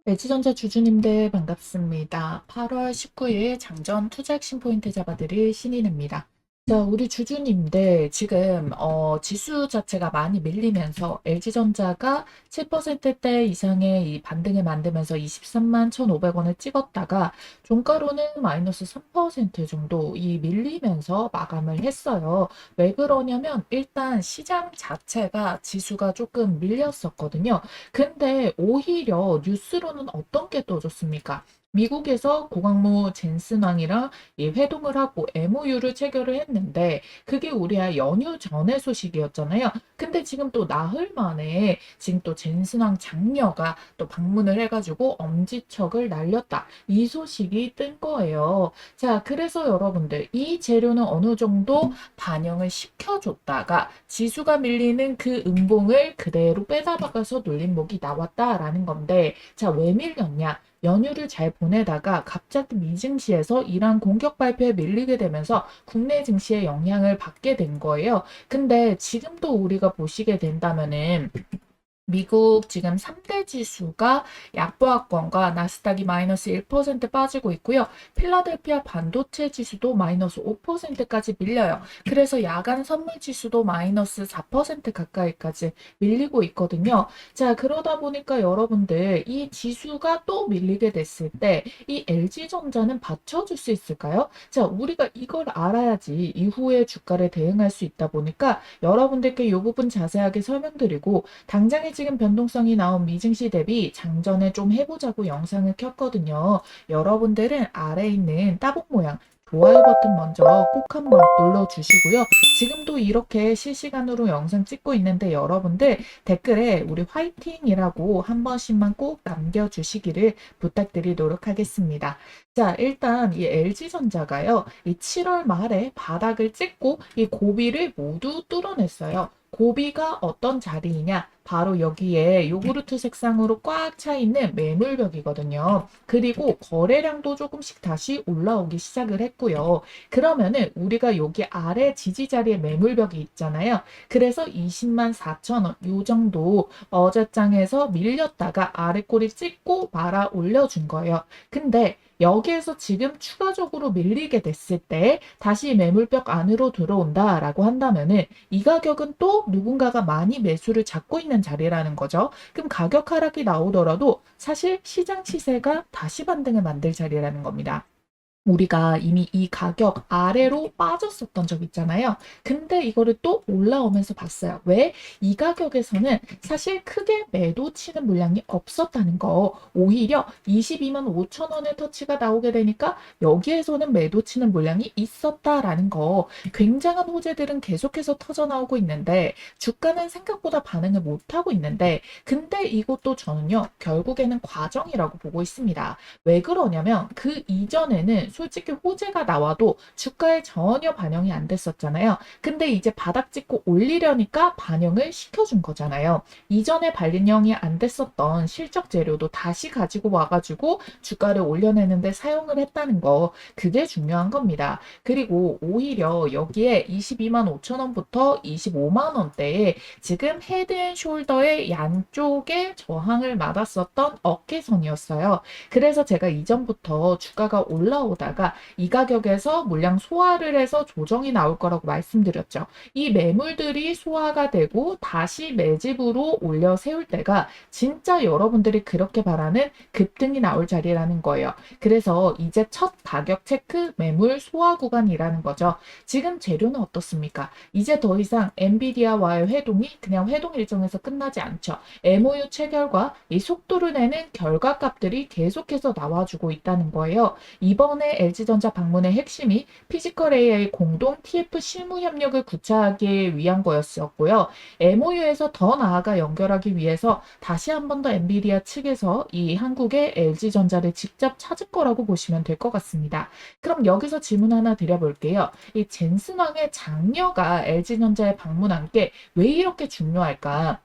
LG전자 주주님들 반갑습니다. 8월 19일 장전 투자 핵심 포인트 잡아드릴 신인입니다. 자, 우리 주주님들 지금 지수 자체가 많이 밀리면서 LG전자가 7%대 이상의 이 반등을 만들면서 23만 1,500원을 찍었다가 종가로는 마이너스 3% 정도 이 밀리면서 마감을 했어요. 왜 그러냐면 일단 시장 자체가 지수가 조금 밀렸었거든요. 근데 오히려 뉴스로는 어떤 게 떠졌습니까? 미국에서 고강모 젠슨왕이랑 이 회동을 하고 MOU를 체결을 했는데 그게 우리야 연휴 전의 소식이었잖아요. 근데 지금 또 나흘 만에 지금 또 젠슨왕 장녀가 또 방문을 해가지고 엄지척을 날렸다. 이 소식이 뜬 거예요. 자, 그래서 여러분들 이 재료는 어느 정도 반영을 시켜줬다가 지수가 밀리는 그 음봉을 그대로 빼다 박아서 눌림목이 나왔다라는 건데, 자, 왜 밀렸냐? 연휴를 잘 보내다가 갑자기 미증시에서 이란 공격 발표에 밀리게 되면서 국내 증시에 영향을 받게 된 거예요. 근데 지금도 우리가 보시게 된다면은 미국 지금 3대 지수가 약보합권과 나스닥이 마이너스 1% 빠지고 있고요. 필라델피아 반도체 지수도 마이너스 5%까지 밀려요. 그래서 야간 선물 지수도 마이너스 4% 가까이까지 밀리고 있거든요. 자, 그러다 보니까 여러분들 이 지수가 또 밀리게 됐을 때 이 LG전자는 받쳐줄 수 있을까요? 자, 우리가 이걸 알아야지 이후에 주가를 대응할 수 있다 보니까 여러분들께 이 부분 자세하게 설명드리고 당장에 지금 변동성이 나온 미증시 대비 장전을 좀 해보자고 영상을 켰거든요. 여러분들은 아래에 있는 따봉 모양 좋아요 버튼 먼저 꼭 한번 눌러주시고요. 지금도 이렇게 실시간으로 영상 찍고 있는데 여러분들 댓글에 우리 화이팅이라고 한 번씩만 꼭 남겨주시기를 부탁드리도록 하겠습니다. 자, 일단 이 LG전자가요, 이 7월 말에 바닥을 찍고 이 고비를 모두 뚫어냈어요. 고비가 어떤 자리이냐? 바로 여기에 요구르트 색상으로 꽉 차 있는 매물벽이거든요. 그리고 거래량도 조금씩 다시 올라오기 시작을 했고요. 그러면은 우리가 여기 아래 지지 자리에 매물벽이 있잖아요. 그래서 20만 4천 원 요 정도 어제장에서 밀렸다가 아래 꼬리 찍고 말아 올려준 거예요. 근데 여기에서 지금 추가적으로 밀리게 됐을 때 다시 매물벽 안으로 들어온다라고 한다면은 이 가격은 또 누군가가 많이 매수를 잡고 있는 자리라는 거죠. 그럼 가격 하락이 나오더라도 사실 시장 시세가 다시 반등을 만들 자리라는 겁니다. 우리가 이미 이 가격 아래로 빠졌었던 적 있잖아요. 근데 이거를 또 올라오면서 봤어요. 왜? 이 가격에서는 사실 크게 매도 치는 물량이 없었다는 거. 오히려 22만 5천 원의 터치가 나오게 되니까 여기에서는 매도 치는 물량이 있었다라는 거. 굉장한 호재들은 계속해서 터져 나오고 있는데 주가는 생각보다 반응을 못하고 있는데 근데 이것도 저는요. 결국에는 과정이라고 보고 있습니다. 왜 그러냐면 그 이전에는 솔직히 호재가 나와도 주가에 전혀 반영이 안 됐었잖아요. 근데 이제 바닥 찍고 올리려니까 반영을 시켜준 거잖아요. 이전에 반영이 안 됐었던 실적 재료도 다시 가지고 와가지고 주가를 올려내는데 사용을 했다는 거, 그게 중요한 겁니다. 그리고 오히려 여기에 22만 5천 원부터 25만 원대에 지금 헤드앤숄더의 양쪽에 저항을 맞았었던 어깨선이었어요. 그래서 제가 이전부터 주가가 올라오다가 이 가격에서 물량 소화를 해서 조정이 나올 거라고 말씀드렸죠. 이 매물들이 소화가 되고 다시 매집으로 올려 세울 때가 진짜 여러분들이 그렇게 바라는 급등이 나올 자리라는 거예요. 그래서 이제 첫 가격 체크 매물 소화 구간이라는 거죠. 지금 재료는 어떻습니까? 이제 더 이상 엔비디아와의 회동이 그냥 회동 일정에서 끝나지 않죠. MOU 체결과 이 속도를 내는 결과값들이 계속해서 나와주고 있다는 거예요. 이번에 LG전자 방문의 핵심이 피지컬 AI 공동 TF 실무 협력을 구체하기 위한 거였었고요. MOU에서 더 나아가 연결하기 위해서 다시 한 번 더 엔비디아 측에서 이 한국의 LG전자를 직접 찾을 거라고 보시면 될 것 같습니다. 그럼 여기서 질문 하나 드려볼게요. 이 젠슨왕의 장녀가 LG전자에 방문한 게 왜 이렇게 중요할까?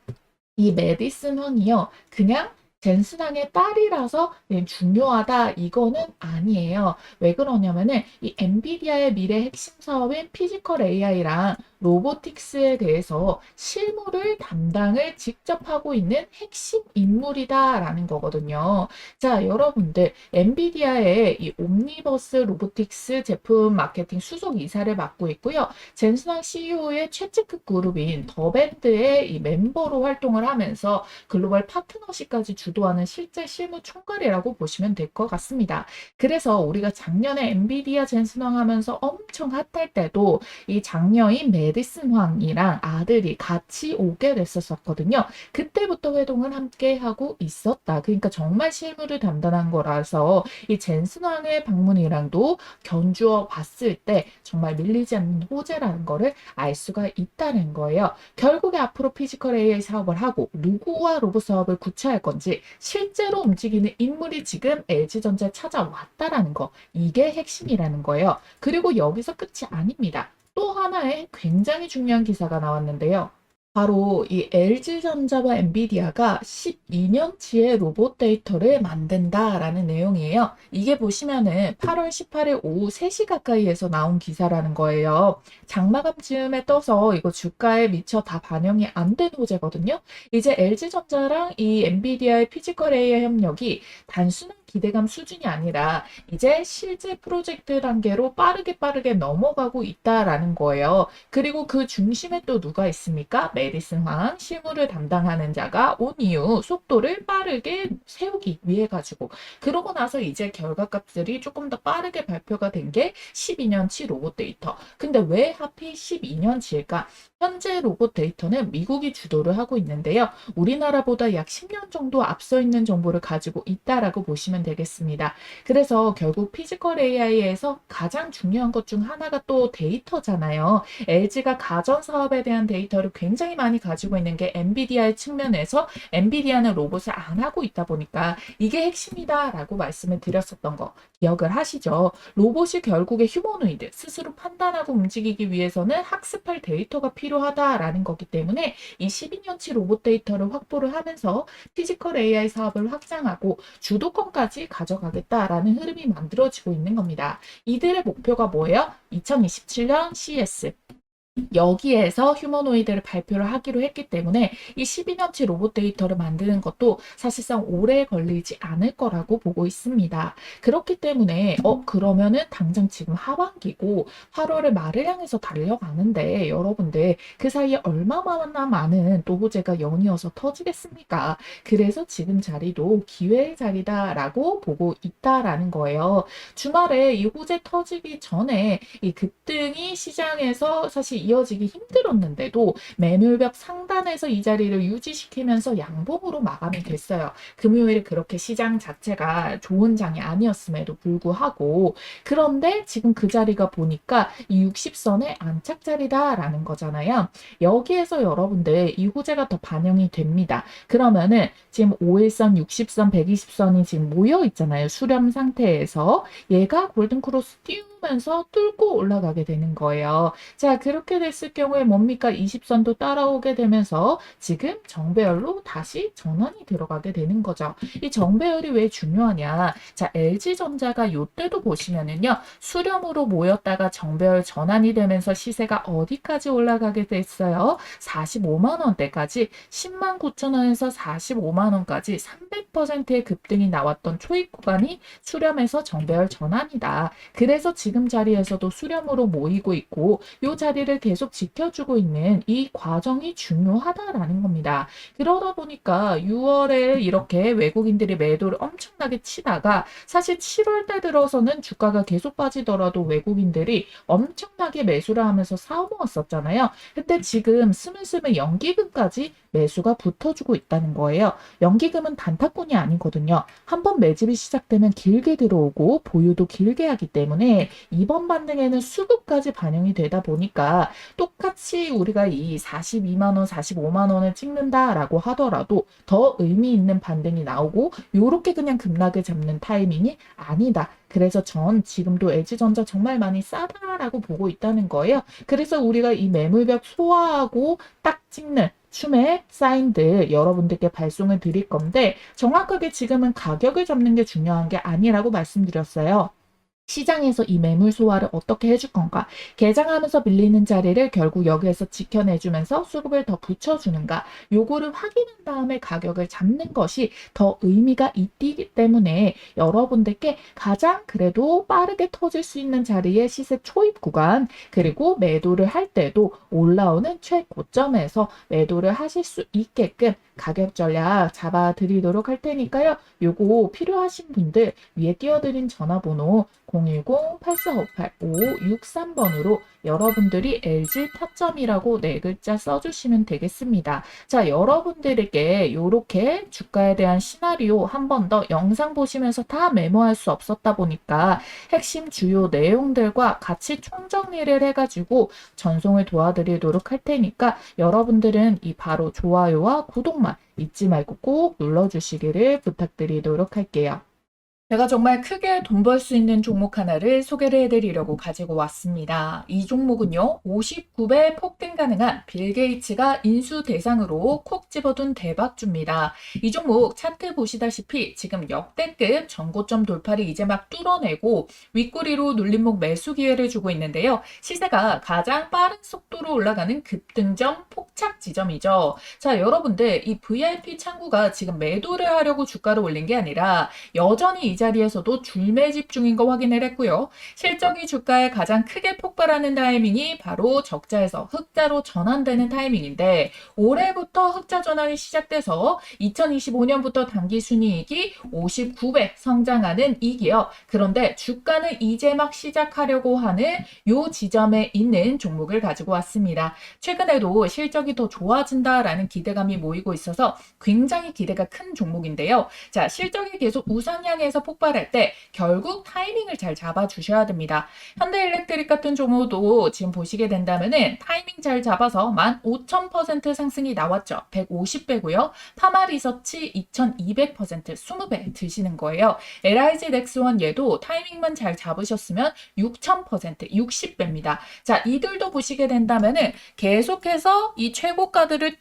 이 메디슨 황이요. 그냥 젠슨항의 딸이라서 중요하다 이거는 아니에요. 왜 그러냐면은 이 엔비디아의 미래 핵심 사업인 피지컬 AI랑 로보틱스에 대해서 실무를 담당을 직접 하고 있는 핵심 인물이다라는 거거든요. 자, 여러분들 엔비디아의 이 옴니버스 로보틱스 제품 마케팅 수석 이사를 맡고 있고요. 젠슨항 CEO의 최측급 그룹인 더밴드의 이 멤버로 활동을 하면서 글로벌 파트너십까지 주도하는 실제 실무 총괄이라고 보시면 될 것 같습니다. 그래서 우리가 작년에 엔비디아 젠슨황 하면서 엄청 핫할 때도 이 장녀인 메디슨 황이랑 아들이 같이 오게 됐었거든요. 그때부터 회동을 함께 하고 있었다. 그러니까 정말 실무를 담당한 거라서 이 젠슨 황의 방문이랑도 견주어 봤을 때 정말 밀리지 않는 호재라는 거를 알 수가 있다는 거예요. 결국에 앞으로 피지컬 AI 사업을 하고 누구와 로봇 사업을 구체할 건지 실제로 움직이는 인물이 지금 LG전자에 찾아왔다라는 거. 이게 핵심이라는 거예요. 그리고 여기서 끝이 아닙니다. 또 하나의 굉장히 중요한 기사가 나왔는데요. 바로 이 LG전자와 엔비디아가 12년치의 로봇 데이터를 만든다라는 내용이에요. 이게 보시면은 8월 18일 오후 3시 가까이에서 나온 기사라는 거예요. 장마감쯤에 떠서 이거 주가에 미처 다 반영이 안 된 호재거든요. 이제 LG전자랑 이 엔비디아의 피지컬 AI 협력이 단순한 기대감 수준이 아니라 이제 실제 프로젝트 단계로 빠르게 넘어가고 있다라는 거예요. 그리고 그 중심에 또 누가 있습니까? 메디슨 황 실무를 담당하는 자가 온 이후 속도를 빠르게 세우기 위해 가지고 그러고 나서 이제 결과값들이 조금 더 빠르게 발표가 된 게 12년치 로봇 데이터. 근데 왜 하필 12년치일까? 현재 로봇 데이터는 미국이 주도를 하고 있는데요. 우리나라보다 약 10년 정도 앞서 있는 정보를 가지고 있다라고 보시면 되겠습니다. 그래서 결국 피지컬 AI에서 가장 중요한 것 중 하나가 또 데이터잖아요. LG가 가전 사업에 대한 데이터를 굉장히 많이 가지고 있는 게 엔비디아의 측면에서 엔비디아는 로봇을 안 하고 있다 보니까 이게 핵심이다라고 말씀을 드렸었던 거 기억을 하시죠? 로봇이 결국에 휴머노이드 스스로 판단하고 움직이기 위해서는 학습할 데이터가 필요하다라는 거기 때문에 이 12년치 로봇 데이터를 확보를 하면서 피지컬 AI 사업을 확장하고 주도권까지 가져가겠다라는 흐름이 만들어지고 있는 겁니다. 이들의 목표가 뭐예요? 2027년 CS 여기에서 휴머노이드를 발표를 하기로 했기 때문에 이 12년치 로봇 데이터를 만드는 것도 사실상 오래 걸리지 않을 거라고 보고 있습니다. 그렇기 때문에 그러면은 당장 지금 하반기고 8월의 말을 향해서 달려가는데 여러분들 그 사이에 얼마나 많은 또 호재가 연이어서 터지겠습니까? 그래서 지금 자리도 기회의 자리다라고 보고 있다라는 거예요. 주말에 이 호재 터지기 전에 이 급등이 시장에서 사실 이어지기 힘들었는데도 매물벽 상단에서 이 자리를 유지시키면서 양봉으로 마감이 됐어요. 금요일에 그렇게 시장 자체가 좋은 장이 아니었음에도 불구하고 그런데 지금 그 자리가 보니까 이 60선의 안착 자리다라는 거잖아요. 여기에서 여러분들 이 호재가 더 반영이 됩니다. 그러면은 지금 5일선, 60선, 120선이 지금 모여 있잖아요. 수렴 상태에서 얘가 골든크로스 띄우면서 뚫고 올라가게 되는 거예요. 자, 그렇게 됐을 경우에 뭡니까? 20선도 따라오게 되면서 지금 정배열로 다시 전환이 들어가게 되는 거죠. 이 정배열이 왜 중요하냐? 자, LG전자가 요때도 보시면은요. 수렴으로 모였다가 정배열 전환이 되면서 시세가 어디까지 올라가게 됐어요? 45만 원대까지 10만 9천 원에서 45만 원까지 300%의 급등이 나왔던 초입 구간이 수렴에서 정배열 전환이다. 그래서 지금 자리에서도 수렴으로 모이고 있고 이 자리를 계속 지켜주고 있는 이 과정이 중요하다라는 겁니다. 그러다 보니까 6월에 이렇게 외국인들이 매도를 엄청나게 치다가 사실 7월 달 들어서는 주가가 계속 빠지더라도 외국인들이 엄청나게 매수를 하면서 사모았었잖아요. 근데 지금 스물스물 연기금까지 매수가 붙어주고 있다는 거예요. 연기금은 단타꾼이 아니거든요. 한번 매집이 시작되면 길게 들어오고 보유도 길게 하기 때문에 이번 반등에는 수급까지 반영이 되다 보니까 똑같이 우리가 이 42만 원, 45만 원을 찍는다라고 하더라도 더 의미 있는 반등이 나오고 요렇게 그냥 급락을 잡는 타이밍이 아니다. 그래서 전 지금도 LG전자 정말 많이 싸다라고 보고 있다는 거예요. 그래서 우리가 이 매물벽 소화하고 딱 찍는 추매 사인들 여러분들께 발송을 드릴 건데 정확하게 지금은 가격을 잡는 게 중요한 게 아니라고 말씀드렸어요. 시장에서 이 매물 소화를 어떻게 해줄 건가? 개장하면서 밀리는 자리를 결국 여기에서 지켜내주면서 수급을 더 붙여주는가? 요거를 확인한 다음에 가격을 잡는 것이 더 의미가 있기 때문에 여러분들께 가장 그래도 빠르게 터질 수 있는 자리의 시세 초입 구간, 그리고 매도를 할 때도 올라오는 최고점에서 매도를 하실 수 있게끔 가격 전략 잡아드리도록 할 테니까요. 요거 필요하신 분들 위에 띄워드린 전화번호 010-8458-5563번으로 여러분들이 LG 타점이라고 네 글자 써주시면 되겠습니다. 자, 여러분들에게 이렇게 주가에 대한 시나리오 한 번 더 영상 보시면서 다 메모할 수 없었다 보니까 핵심 주요 내용들과 같이 총정리를 해가지고 전송을 도와드리도록 할 테니까 여러분들은 이 바로 좋아요와 구독만 잊지 말고 꼭 눌러주시기를 부탁드리도록 할게요. 제가 정말 크게 돈 벌 수 있는 종목 하나를 소개를 해드리려고 가지고 왔습니다. 이 종목은요, 59배 폭등 가능한 빌 게이츠가 인수 대상으로 콕 집어둔 대박주입니다. 이 종목 차트 보시다시피 지금 역대급 전고점 돌파를 이제 막 뚫어내고 윗꼬리로 눌림목 매수 기회를 주고 있는데요. 시세가 가장 빠른 속도로 올라가는 급등점 폭착 지점이죠. 자, 여러분들 이 VIP 창구가 지금 매도를 하려고 주가를 올린 게 아니라 여전히 이 자리에서도 줄매집 중인 거 확인을 했고요. 실적이 주가에 가장 크게 폭발하는 타이밍이 바로 적자에서 흑자로 전환되는 타이밍인데 올해부터 흑자 전환이 시작돼서 2025년부터 당기순이익이 59배 성장하는 이 기업. 그런데 주가는 이제 막 시작하려고 하는 요 지점에 있는 종목을 가지고 왔습니다. 최근에도 실적이 더 좋아진다라는 기대감이 모이고 있어서 굉장히 기대가 큰 종목인데요. 자, 실적이 계속 우상향해서 폭발할 때 결국 타이밍을 잘 잡아주셔야 됩니다. 현대일렉트릭 같은 종목도 지금 보시게 된다면은 타이밍 잘 잡아서 15,000% 상승이 나왔죠. 150배고요. 파마리서치 2,200% 20배 드시는 거예요. LIG 넥스원 얘도 타이밍만 잘 잡으셨으면 6,000% 60배입니다. 자, 이들도 보시게 된다면은 계속해서 이 최고가들을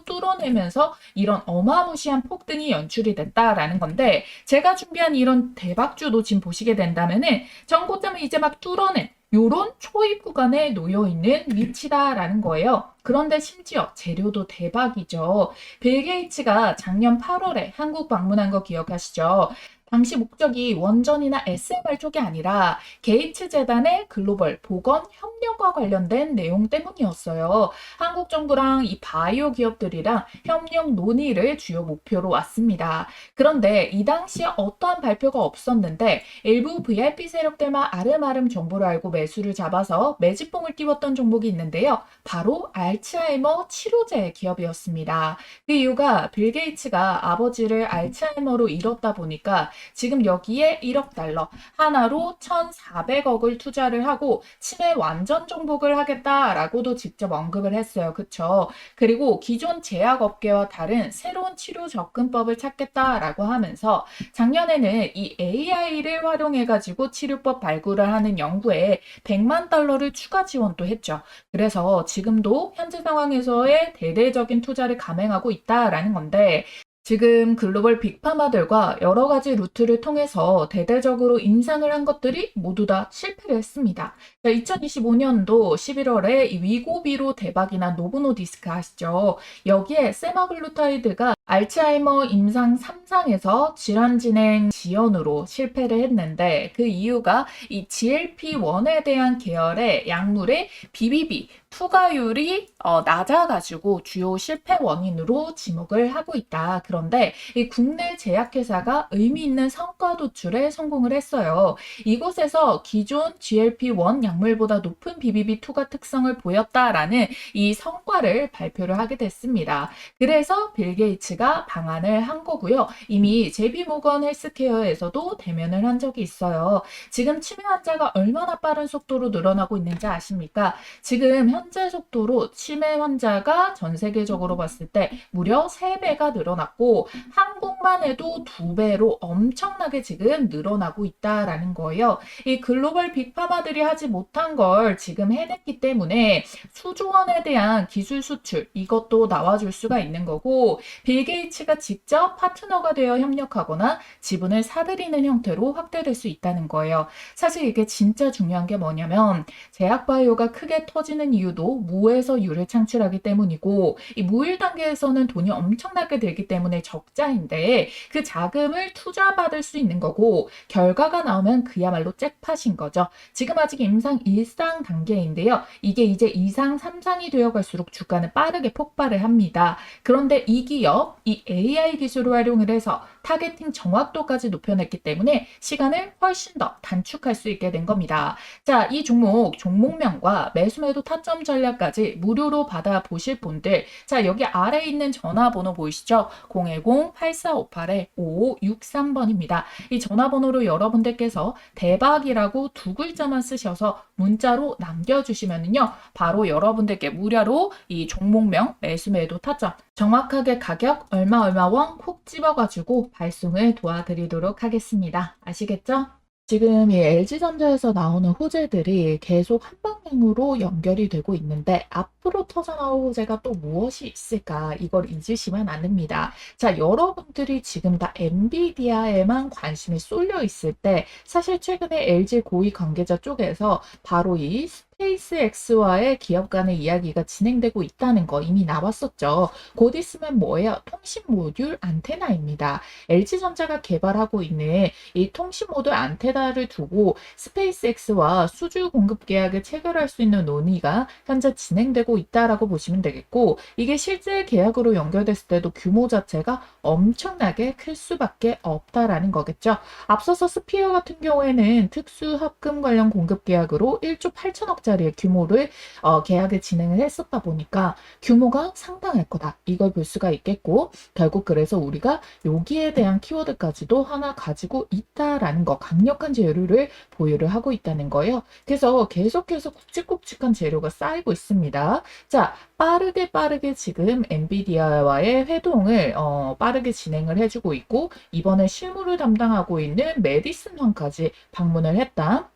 뚫어내면서 이런 어마무시한 폭등이 연출이 됐다라는 건데 제가 준비한 이런 대박주도 지금 보시게 된다면은 전고점을 이제 막 뚫어낸 요런 초입 구간에 놓여 있는 위치다라는 거예요. 그런데 심지어 재료도 대박이죠. 빌 게이츠가 작년 8월에 한국 방문한 거 기억하시죠? 당시 목적이 원전이나 SMR 쪽이 아니라 게이츠 재단의 글로벌 보건 협력과 관련된 내용 때문이었어요. 한국 정부랑 이 바이오 기업들이랑 협력 논의를 주요 목표로 왔습니다. 그런데 이 당시에 어떠한 발표가 없었는데 일부 VIP 세력들만 아름아름 정보를 알고 매수를 잡아서 매집봉을 띄웠던 종목이 있는데요. 바로 알츠하이머 치료제 기업이었습니다. 그 이유가 빌 게이츠가 아버지를 알츠하이머로 잃었다 보니까 지금 여기에 1억 달러 하나로 1,400억을 투자를 하고 치매 완전 정복을 하겠다라고도 직접 언급을 했어요. 그쵸? 그리고 기존 제약업계와 다른 새로운 치료 접근법을 찾겠다라고 하면서 작년에는 이 AI를 활용해가지고 치료법 발굴을 하는 연구에 100만 달러를 추가 지원도 했죠. 그래서 지금도 현재 상황에서의 대대적인 투자를 감행하고 있다라는 건데 지금 글로벌 빅파마들과 여러 가지 루트를 통해서 대대적으로 인상을 한 것들이 모두 다 실패를 했습니다. 2025년도 11월에 위고비로 대박이 난 노브노디스크 아시죠? 여기에 세마글루타이드가 알츠하이머 임상 3상에서 질환 진행 지연으로 실패를 했는데 그 이유가 이 GLP-1에 대한 계열의 약물의 BBB 투과율이 낮아가지고 주요 실패 원인으로 지목을 하고 있다. 그런데 이 국내 제약회사가 의미 있는 성과 도출에 성공을 했어요. 이곳에서 기존 GLP-1 약물보다 높은 BBB 투과 특성을 보였다라는 이 성과를 발표를 하게 됐습니다. 그래서 빌 게이츠가 GS가 방한을 한 거고요. 이미 JP모건 헬스케어에서도 대면을 한 적이 있어요. 지금 치매 환자가 얼마나 빠른 속도로 늘어나고 있는지 아십니까? 지금 현재 속도로 치매 환자가 전 세계적으로 봤을 때 무려 3배가 늘어났고 한국만 해도 2배로 엄청나게 지금 늘어나고 있다라는 거예요. 이 글로벌 빅파마들이 하지 못한 걸 지금 해냈기 때문에 수조 원에 대한 기술 수출 이것도 나와줄 수가 있는 거고 빌 게이츠가 직접 파트너가 되어 협력하거나 지분을 사들이는 형태로 확대될 수 있다는 거예요. 사실 이게 진짜 중요한 게 뭐냐면 제약바이오가 크게 터지는 이유도 무에서 유를 창출하기 때문이고 이 무일 단계에서는 돈이 엄청나게 들기 때문에 적자인데 그 자금을 투자받을 수 있는 거고 결과가 나오면 그야말로 잭팟인 거죠. 지금 아직 임상 1상 단계인데요. 이게 이제 2상, 3상이 되어 갈수록 주가는 빠르게 폭발을 합니다. 그런데 이 기업, 이 AI 기술을 활용을 해서 타겟팅 정확도까지 높여냈기 때문에 시간을 훨씬 더 단축할 수 있게 된 겁니다. 자, 이 종목명과 매수매도 타점 전략까지 무료로 받아보실 분들, 자, 여기 아래에 있는 전화번호 보이시죠? 010-8458-5563번입니다. 이 전화번호로 여러분들께서 대박이라고 2글자만 쓰셔서 문자로 남겨주시면요. 바로 여러분들께 무료로 이 종목명, 매수매도 타점, 정확하게 가격 얼마 원 콕 집어가지고 발송을 도와드리도록 하겠습니다. 아시겠죠? 지금 이 LG전자에서 나오는 호재들이 계속 한 방향으로 연결이 되고 있는데 앞으로 터져나올 호재가 또 무엇이 있을까? 이걸 잊으시면 안 됩니다. 자, 여러분들이 지금 다 엔비디아에만 관심이 쏠려 있을 때 사실 최근에 LG 고위 관계자 쪽에서 바로 이 스페이스X와의 기업 간의 이야기가 진행되고 있다는 거 이미 나왔었죠. 곧 있으면 뭐예요? 통신 모듈 안테나입니다. LG전자가 개발하고 있는 이 통신 모듈 안테나를 두고 스페이스X와 수주 공급 계약을 체결할 수 있는 논의가 현재 진행되고 있다라고 보시면 되겠고 이게 실제 계약으로 연결됐을 때도 규모 자체가 엄청나게 클 수밖에 없다라는 거겠죠. 앞서서 스피어 같은 경우에는 특수 합금 관련 공급 계약으로 1조 8천억짜리의 규모를 계약을 진행을 했었다 보니까 규모가 상당할 거다. 이걸 볼 수가 있겠고 결국 그래서 우리가 여기에 대한 키워드까지도 하나 가지고 있다라는 거 강력한 재료를 보유를 하고 있다는 거예요. 그래서 계속해서 굵직굵직한 재료가 쌓이고 있습니다. 자, 빠르게 지금 엔비디아와의 회동을 빠르게 진행을 해주고 있고 이번에 실무를 담당하고 있는 메디슨 황까지 방문을 했다.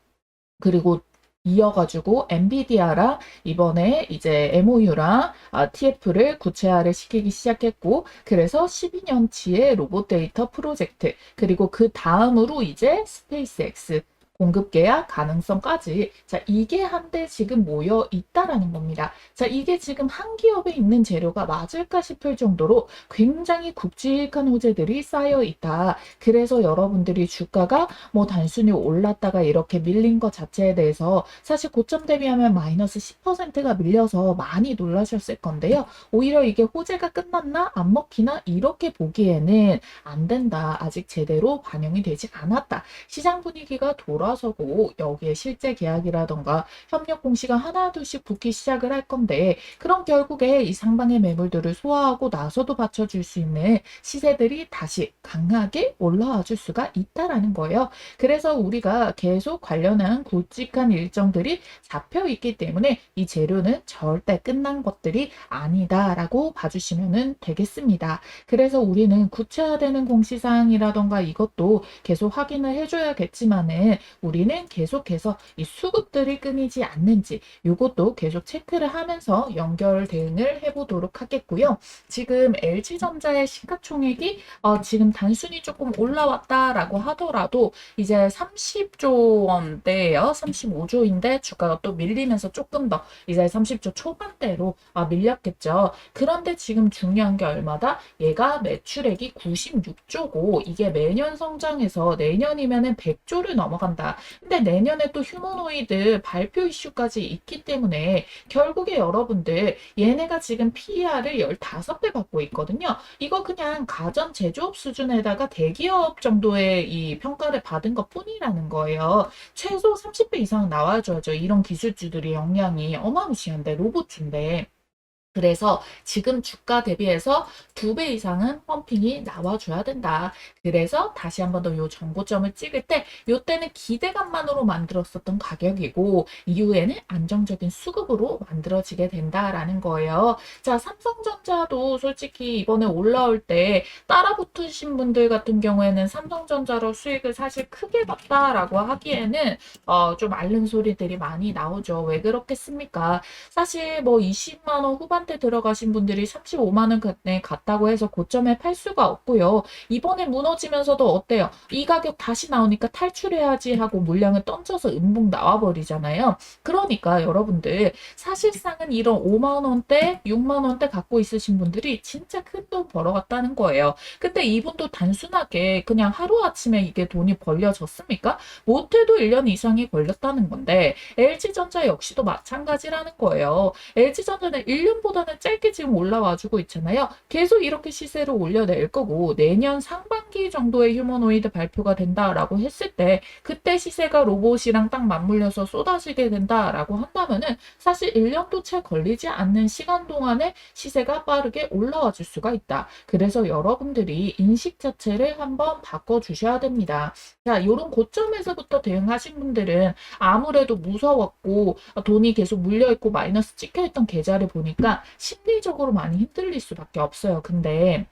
그리고 이어가지고 엔비디아랑 이번에 이제 MOU랑 TF를 구체화를 시키기 시작했고 그래서 12년치의 로봇 데이터 프로젝트 그리고 그 다음으로 이제 스페이스X 공급 계약 가능성까지 자 이게 한데 지금 모여 있다라는 겁니다. 자 이게 지금 한 기업에 있는 재료가 맞을까 싶을 정도로 굉장히 굵직한 호재들이 쌓여 있다. 그래서 여러분들이 주가가 뭐 단순히 올랐다가 이렇게 밀린 것 자체에 대해서 사실 고점 대비하면 마이너스 10%가 밀려서 많이 놀라셨을 건데요. 오히려 이게 호재가 끝났나 안 먹히나 이렇게 보기에는 안 된다. 아직 제대로 반영이 되지 않았다. 시장 분위기가 돌아서고 여기에 실제 계약이라던가 협력 공시가 하나둘씩 붙기 시작을 할 건데 그럼 결국에 이 상방의 매물들을 소화하고 나서도 받쳐줄 수 있는 시세들이 다시 강하게 올라와 줄 수가 있다라는 거예요. 그래서 우리가 계속 관련한 굵직한 일정들이 잡혀 있기 때문에 이 재료는 절대 끝난 것들이 아니다라고 봐주시면 되겠습니다. 그래서 우리는 구체화되는 공시사항이라던가 이것도 계속 확인을 해줘야겠지만은 우리는 계속해서 이 수급들이 끊이지 않는지 이것도 계속 체크를 하면서 연결 대응을 해보도록 하겠고요. 지금 LG전자의 시가총액이 지금 단순히 조금 올라왔다라고 하더라도 이제 30조 원대예요. 35조인데 주가가 또 밀리면서 조금 더 이제 30조 초반대로 밀렸겠죠. 그런데 지금 중요한 게 얼마다? 얘가 매출액이 96조고 이게 매년 성장해서 내년이면은 100조를 넘어간다. 근데 내년에 또 휴머노이드 발표 이슈까지 있기 때문에 결국에 여러분들 얘네가 지금 PER을 15배 받고 있거든요. 이거 그냥 가전 제조업 수준에다가 대기업 정도의 이 평가를 받은 것 뿐이라는 거예요. 최소 30배 이상 나와줘야죠. 이런 기술주들이 역량이 어마무시한데 로봇주인데 그래서 지금 주가 대비해서 2배 이상은 펌핑이 나와줘야 된다. 그래서 다시 한 번 더 요 정고점을 찍을 때 요때는 기대감만으로 만들었었던 가격이고 이후에는 안정적인 수급으로 만들어지게 된다라는 거예요. 자, 삼성전자도 솔직히 이번에 올라올 때 따라 붙으신 분들 같은 경우에는 삼성전자로 수익을 사실 크게 봤다라고 하기에는 좀 앓는 소리들이 많이 나오죠. 왜 그렇겠습니까? 사실 뭐 20만 원 후반대 들어가신 분들이 35만 원에 갔다고 해서 고점에 팔 수가 없고요. 이번에 무너지면서도 어때요? 이 가격 다시 나오니까 탈출해야지 하고 물량을 던져서 음봉 나와버리잖아요. 그러니까 여러분들 사실상은 이런 5만 원대, 6만 원대 갖고 있으신 분들이 진짜 큰 돈 벌어갔다는 거예요. 근데 이분도 단순하게 그냥 하루아침에 이게 돈이 벌려졌습니까? 못해도 1년 이상이 걸렸다는 건데 LG전자 역시도 마찬가지라는 거예요. LG전자는 1년보다는 짧게 지금 올라와주고 있잖아요. 계속 이렇게 시세를 올려낼 거고 내년 상반기 정도에 휴머노이드 발표가 된다라고 했을 때 그때 시세가 로봇이랑 딱 맞물려서 쏟아지게 된다라고 한다면은 사실 1년도 채 걸리지 않는 시간 동안에 시세가 빠르게 올라와 줄 수가 있다. 그래서 여러분들이 인식 자체를 한번 바꿔주셔야 됩니다. 자, 이런 고점에서부터 대응하신 분들은 아무래도 무서웠고 돈이 계속 물려있고 마이너스 찍혀있던 계좌를 보니까 심리적으로 많이 흔들릴 수밖에 없어요. 근데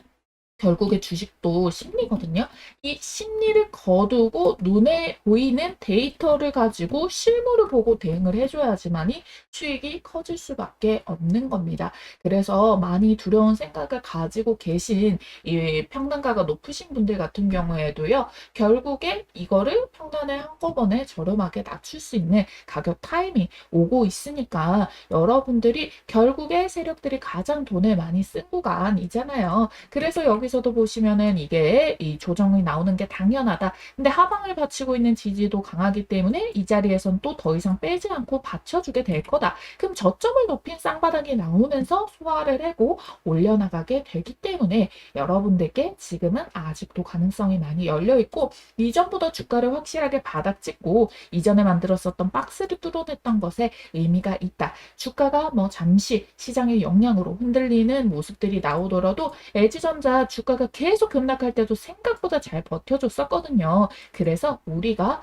결국에 주식도 심리거든요. 이 심리를 거두고 눈에 보이는 데이터를 가지고 실물을 보고 대응을 해줘야지만이 수익이 커질 수밖에 없는 겁니다. 그래서 많이 두려운 생각을 가지고 계신 이 평단가가 높으신 분들 같은 경우에도요. 결국에 이거를 평단을 한꺼번에 저렴하게 낮출 수 있는 가격 타이밍 오고 있으니까 여러분들이 결국에 세력들이 가장 돈을 많이 쓴 구간이잖아요. 그래서 여기서도 보시면은 이게 이 조정이 나오는 게 당연하다. 근데 하방을 받치고 있는 지지도 강하기 때문에 이 자리에선 또 더 이상 빼지 않고 받쳐주게 될 거다. 그럼 저점을 높인 쌍바닥이 나오면서 소화를 하고 올려나가게 되기 때문에 여러분들께 지금은 아직도 가능성이 많이 열려있고 이전보다 주가를 확실하게 바닥 찍고 이전에 만들었었던 박스를 뚫어냈던 것에 의미가 있다. 주가가 뭐 잠시 시장의 영향으로 흔들리는 모습들이 나오더라도 LG전자 주가가 계속 급락할 때도 생각보다 잘 버텨줬었거든요. 그래서 우리가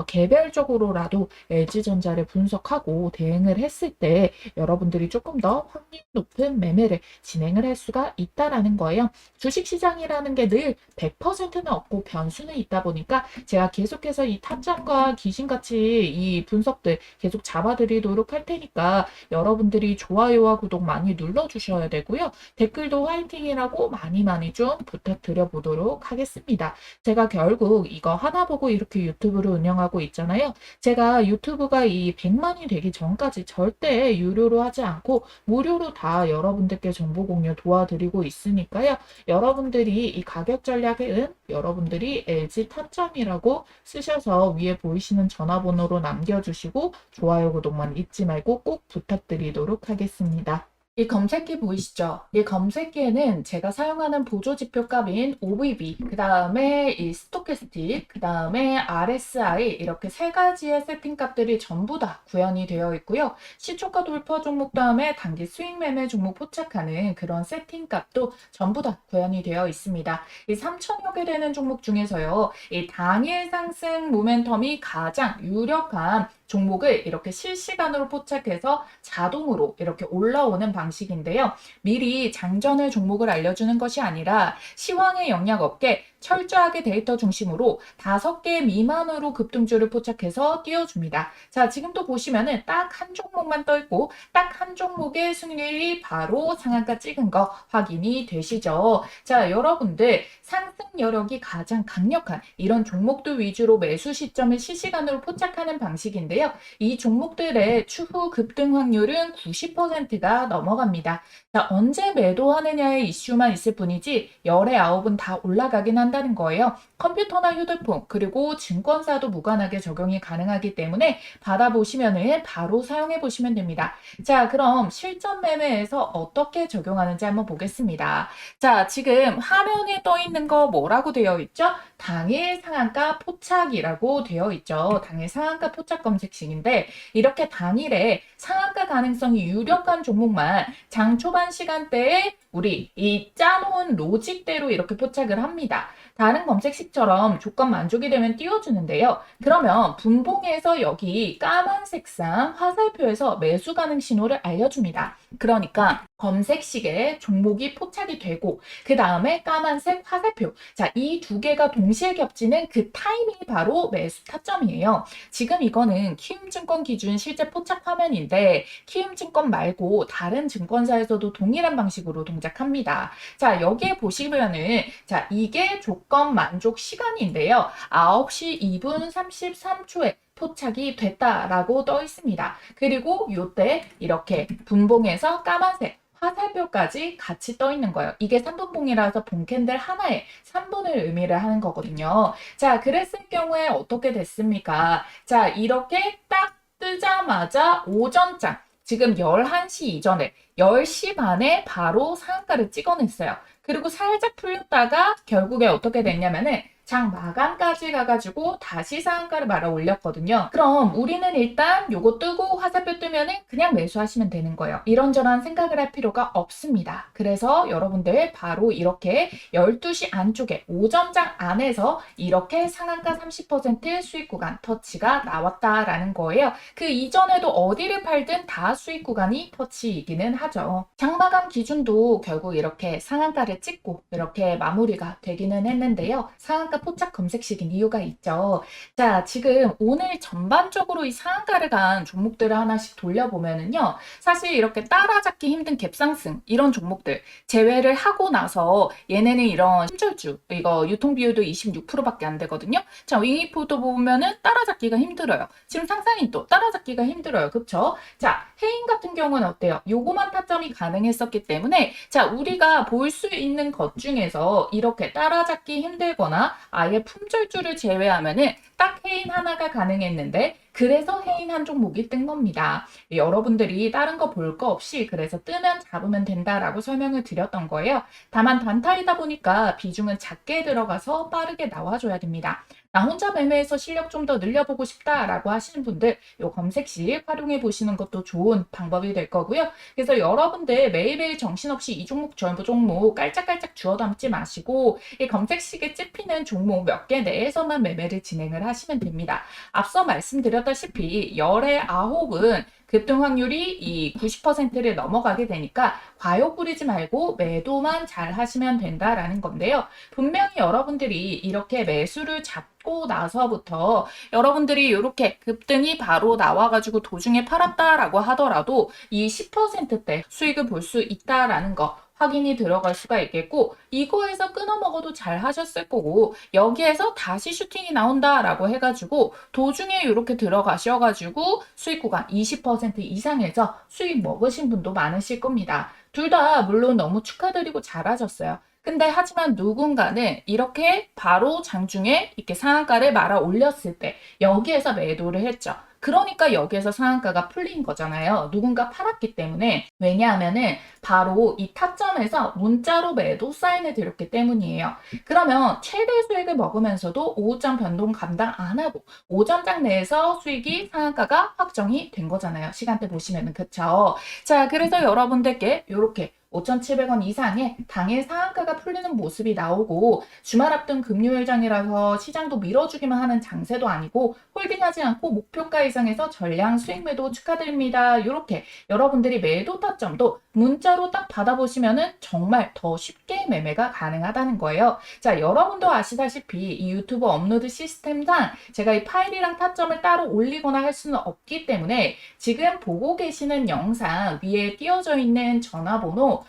개별적으로라도 LG전자를 분석하고 대응을 했을 때 여러분들이 조금 더 확률 높은 매매를 진행을 할 수가 있다라는 거예요. 주식시장이라는 게 늘 100%는 없고 변수는 있다 보니까 제가 계속해서 이 타점과 귀신같이 이 분석들 계속 잡아드리도록 할 테니까 여러분들이 좋아요와 구독 많이 눌러주셔야 되고요. 댓글도 화이팅이라고 많이 좀 부탁드려 보도록 하겠습니다. 제가 결국 이거 하나 보고 이렇게 유튜브를 운영하고 있잖아요. 제가 유튜브가 이 100만이 되기 전까지 절대 유료로 하지 않고 무료로 다 여러분들께 정보 공유 도와드리고 있으니까요. 여러분들이 이 가격 전략은 여러분들이 LG 타점이라고 쓰셔서 위에 보이시는 전화번호로 남겨주시고 좋아요, 구독만 잊지 말고 꼭 부탁드리도록 하겠습니다. 이 검색기 보이시죠? 이 검색기에는 제가 사용하는 보조지표 값인 OBV, 그 다음에 이 스토캐스틱, 그 다음에 RSI 이렇게 세 가지의 세팅 값들이 전부 다 구현이 되어 있고요. 시초가 돌파 종목 다음에 단기 수익 매매 종목 포착하는 그런 세팅 값도 전부 다 구현이 되어 있습니다. 이 3천여 개 되는 종목 중에서요. 이 당일 상승 모멘텀이 가장 유력한 종목을 이렇게 실시간으로 포착해서 자동으로 이렇게 올라오는 방식인데요. 미리 장전을 종목을 알려주는 것이 아니라 시황의 영역 없게 철저하게 데이터 중심으로 5개 미만으로 급등주를 포착해서 띄워줍니다. 자, 지금도 보시면은 딱 한 종목만 떠 있고 딱 한 종목의 승률이 바로 상한가 찍은 거 확인이 되시죠? 자, 여러분들 상승 여력이 가장 강력한 이런 종목들 위주로 매수 시점을 실시간으로 포착하는 방식인데요. 이 종목들의 추후 급등 확률은 90%가 넘어갑니다. 자, 언제 매도하느냐의 이슈만 있을 뿐이지 열의 9은 다 올라가긴 한데 한다는 거예요. 컴퓨터나 휴대폰 그리고 증권사도 무관하게 적용이 가능하기 때문에 받아보시면은 바로 사용해 보시면 됩니다. 자, 그럼 실전 매매에서 어떻게 적용하는지 한번 보겠습니다. 자, 지금 화면에 떠 있는 거 뭐라고 되어 있죠? 당일 상한가 포착이라고 되어 있죠. 당일 상한가 포착 검색식인데 이렇게 당일에 상한가 가능성이 유력한 종목만 장 초반 시간대에 우리 이 짜놓은 로직대로 이렇게 포착을 합니다. 다른 검색식처럼 조건 만족이 되면 띄워주는데요. 그러면 분봉에서 여기 까만색상 화살표에서 매수 가능 신호를 알려줍니다. 그러니까 검색식에 종목이 포착이 되고 그 다음에 까만색 화살표. 자, 이 두 개가 동시에 겹치는 그 타이밍이 바로 매수 타점이에요. 지금 이거는 키움증권 기준 실제 포착 화면인데 키움증권 말고 다른 증권사에서도 동일한 방식으로 동작합니다. 자, 여기에 보시면은 자, 이게 조건 만족 시간인데요. 9시 2분 33초에 포착이 됐다라고 떠 있습니다. 그리고 이때 이렇게 분봉에서 까만색 화살표까지 같이 떠 있는 거예요. 이게 3분봉이라서 봉캔들 하나에 3분을 의미를 하는 거거든요. 자, 그랬을 경우에 어떻게 됐습니까? 자, 이렇게 딱 뜨자마자 오전장 지금 11시 이전에 10시 반에 바로 상한가를 찍어냈어요. 그리고 살짝 풀렸다가 결국에 어떻게 됐냐면은 장 마감까지 가가지고 다시 상한가를 말아 올렸거든요. 그럼 우리는 일단 요거 뜨고 화살표 뜨면은 그냥 매수하시면 되는 거예요. 이런저런 생각을 할 필요가 없습니다. 그래서 여러분들 바로 이렇게 12시 안쪽에 오전장 안에서 이렇게 상한가 30% 수익 구간 터치가 나왔다라는 거예요. 그 이전에도 어디를 팔든 다 수익 구간이 터치이기는 하죠. 장 마감 기준도 결국 이렇게 상한가를 찍고 이렇게 마무리가 되기는 했는데요. 상한가 포착 검색식인 이유가 있죠. 자, 지금 오늘 전반적으로 이 상한가를 간 종목들을 하나씩 돌려보면은요. 사실 이렇게 따라잡기 힘든 갭상승 이런 종목들 제외를 하고 나서 얘네는 이런 심절주 이거 유통 비율도 26%밖에 안 되거든요. 자, 윙이프도 보면은 따라잡기가 힘들어요. 지금 상상인도 따라잡기가 힘들어요. 그쵸? 자, 해인 같은 경우는 어때요? 요거만 타점이 가능했었기 때문에 자, 우리가 볼 수 있는 것 중에서 이렇게 따라잡기 힘들거나 아예 품절주를 제외하면은 딱 해인 하나가 가능했는데 그래서 해인 한 종목이 뜬 겁니다. 여러분들이 다른 거 볼 거 없이 그래서 뜨면 잡으면 된다라고 설명을 드렸던 거예요. 다만 단타이다 보니까 비중은 작게 들어가서 빠르게 나와줘야 됩니다. 나 혼자 매매해서 실력 좀 더 늘려보고 싶다라고 하시는 분들 이 검색식 활용해 보시는 것도 좋은 방법이 될 거고요. 그래서 여러분들 매일매일 정신없이 이 종목 저 종목 깔짝깔짝 주워 담지 마시고 이 검색식에 찝히는 종목 몇 개 내에서만 매매를 진행을 하시면 됩니다. 앞서 말씀드렸다시피 열의 9은 급등 확률이 이 90%를 넘어가게 되니까 과욕 부리지 말고 매도만 잘 하시면 된다라는 건데요. 분명히 여러분들이 이렇게 매수를 잡고 나서부터 여러분들이 이렇게 급등이 바로 나와가지고 도중에 팔았다라고 하더라도 이 10%대 수익을 볼 수 있다라는 거 확인이 들어갈 수가 있겠고 이거에서 끊어 먹어도 잘 하셨을 거고 여기에서 다시 슈팅이 나온다라고 해가지고 도중에 이렇게 들어가셔가지고 수익 구간 20% 이상에서 수익 먹으신 분도 많으실 겁니다. 둘 다 물론 너무 축하드리고 잘하셨어요. 근데 하지만 누군가는 이렇게 바로 장중에 이렇게 상한가를 말아 올렸을 때 여기에서 매도를 했죠. 그러니까 여기에서 상한가가 풀린 거잖아요. 누군가 팔았기 때문에. 왜냐하면은 바로 이 타점에서 문자로 매도 사인을 드렸기 때문이에요. 그러면 최대 수익을 먹으면서도 오후장 변동 감당 안 하고 오전장 내에서 수익이 상한가가 확정이 된 거잖아요. 시간대 보시면은 그쵸? 자, 그래서 여러분들께 이렇게 5,700원 이상의 당일 상한가가 풀리는 모습이 나오고 주말 앞둔 금요일장이라서 시장도 밀어주기만 하는 장세도 아니고 홀딩하지 않고 목표가 이상에서 전량 수익 매도 축하드립니다. 이렇게 여러분들이 매도 타점도 문자로 딱 받아보시면은 정말 더 쉽게 매매가 가능하다는 거예요. 자, 여러분도 아시다시피 이 유튜브 업로드 시스템상 제가 이 파일이랑 타점을 따로 올리거나 할 수는 없기 때문에 지금 보고 계시는 영상 위에 띄어져 있는 전화번호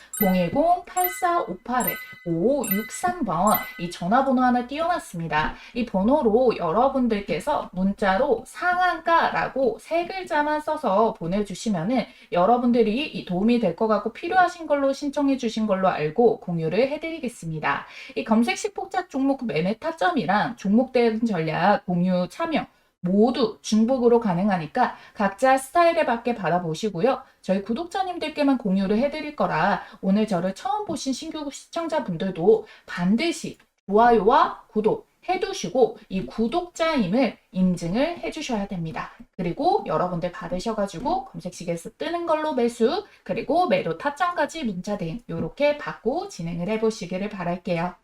010-8458-5563번 이 전화번호 하나 띄워놨습니다. 이 번호로 여러분들께서 문자로 상한가라고 세 글자만 써서 보내주시면은 여러분들이 이 도움이 될 것 들어가고 필요하신 걸로 신청해 주신 걸로 알고 공유를 해드리겠습니다. 이 검색식 폭작 종목 매매 타점이랑 종목 대응 전략 공유 참여 모두 중복으로 가능하니까 각자 스타일에 맞게 받아보시고요. 저희 구독자님들께만 공유를 해드릴 거라 오늘 저를 처음 보신 신규 시청자분들도 반드시 좋아요와 구독 해두시고 이 구독자임을 인증을 해주셔야 됩니다. 그리고 여러분들 받으셔가지고 검색식에서 뜨는 걸로 매수 그리고 매도 타점까지 문자 대응 이렇게 받고 진행을 해보시기를 바랄게요.